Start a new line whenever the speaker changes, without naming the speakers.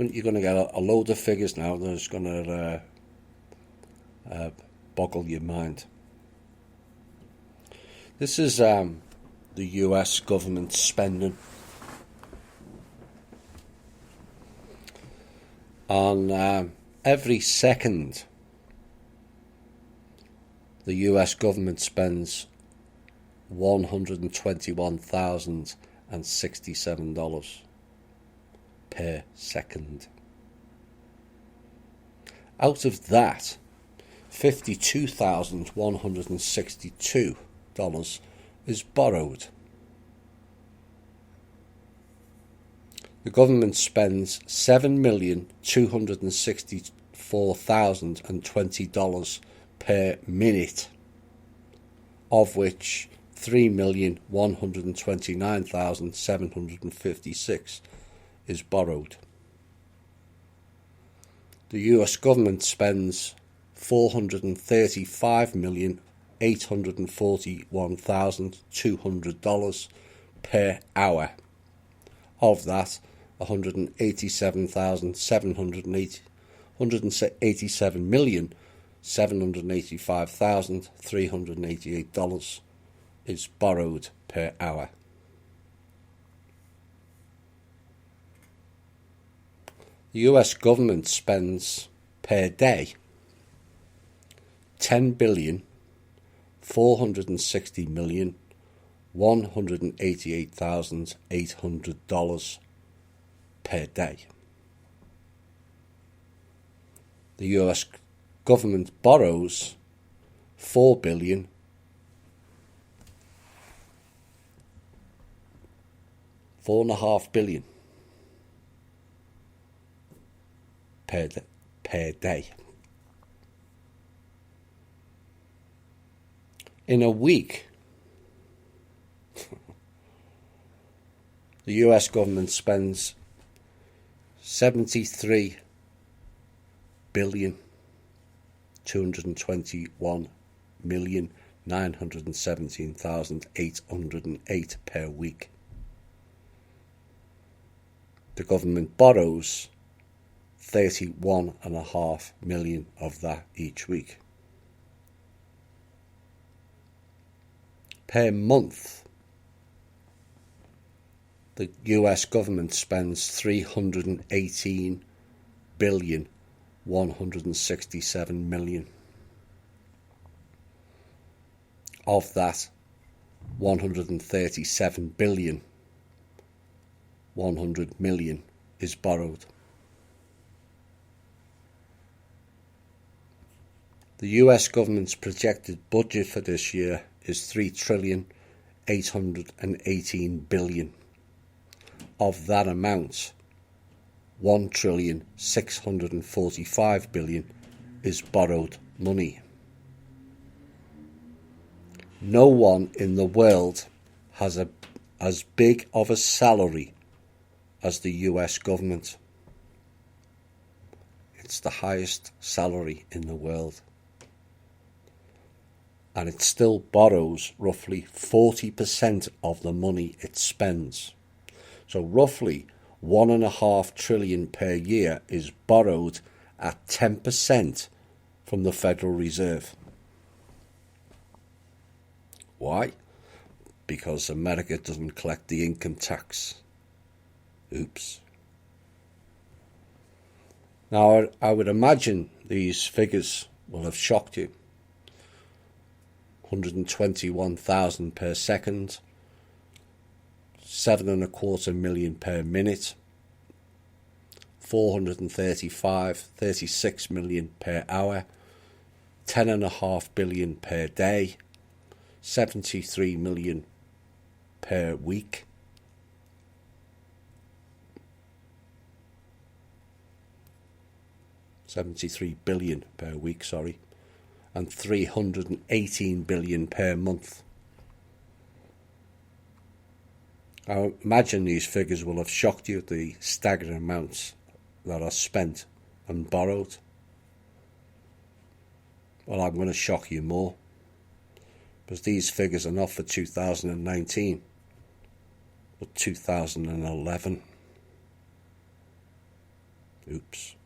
You're going to get a load of figures now that's going to boggle your mind. This is the US government spending on every second. The US government spends $121,067 per second. Out of that, $52,162 is borrowed. The government spends $7,264,020 per minute, of which $3,129,756 is borrowed. The US government spends $435,841,200 per hour. Of that, $187,785,388 is borrowed per hour. The US government spends per day $10,460,188,800 per day. The US government borrows $4.5 billion per day. In a week, the US government spends $73,221,917,808 per week. The government borrows $31.5 million of that each week. Per month, the US government spends $318,167,000,000. Of that, $137,100,000,000 is borrowed. The US government's projected budget for this year is $3,818,000,000,000. Of that amount, $1,645,000,000,000 is borrowed money. No one in the world has as big of a salary as the US government. It's the highest salary in the world. And it still borrows roughly 40% of the money it spends. So roughly $1.5 trillion per year is borrowed at 10% from the Federal Reserve. Why? Because America doesn't collect the income tax. Oops. Now, I would imagine these figures will have shocked you. 121,000 per second, 7.25 million per minute, 36 million per hour, 10.5 billion per day, 73 million per week. $73 billion per week, and 318 billion per month. I imagine these figures will have shocked you at the staggering amounts that are spent and borrowed. Well, I'm going to shock you more, because these figures are not for 2019, but 2011. Oops.